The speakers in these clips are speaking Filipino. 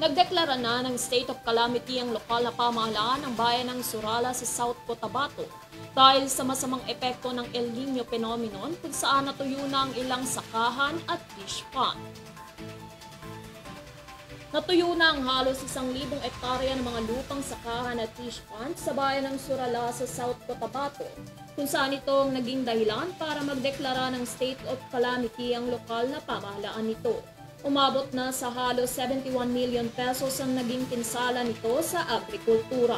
Nagdeklara na ng state of calamity ang lokal na pamahalaan ng bayan ng Surala sa South Cotabato dahil sa masamang epekto ng El Niño phenomenon kung saan natuyo na ang ilang sakahan at fish pond. Natuyo na ang halos 1,000 ektarya ng mga lupang sakahan at fish pond sa bayan ng Surala sa South Cotabato, kung saan itong naging dahilan para magdeklara ng state of calamity ang lokal na pamahalaan nito. Umabot na sa halos 71 million pesos ang naging pinsala nito sa agrikultura.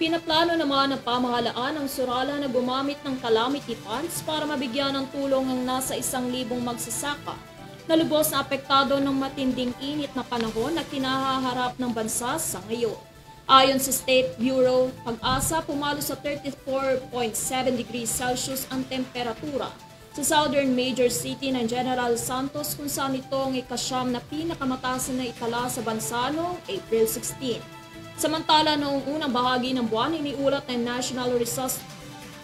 Pinaplano naman ng pamahalaan ng Surala na gumamit ng calamity funds para mabigyan ng tulong ang nasa 1,000 magsasaka na lubos na apektado ng matinding init na panahon na kinahaharap ng bansa sa ngayon. Ayon sa State Bureau, Pag-asa pumalo sa 34.7 degrees Celsius ang temperatura sa southern major city ng General Santos kung saan ito ang ikasyam na pinakamataas na itala sa bansa noong April 16. Samantala noong unang bahagi ng buwan, iniulat ng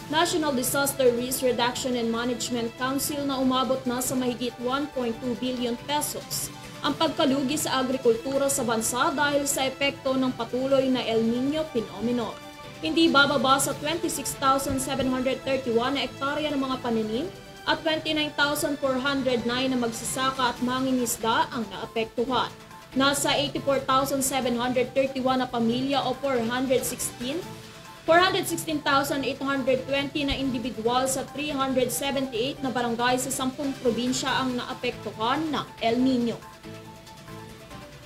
National Disaster Risk Reduction and Management Council na umabot na sa mahigit 1.2 billion pesos ang pagkalugi sa agrikultura sa bansa dahil sa epekto ng patuloy na El Niño phenomenon. Hindi bababa sa 26,731 na ektarya ng mga paninim at 29,409 na magsasaka at mangingisda ang naapektuhan. Nasa 84,731 na pamilya o 416,820 na individual sa 378 na barangay sa 10 probinsya ang naapektuhan ng El Niño.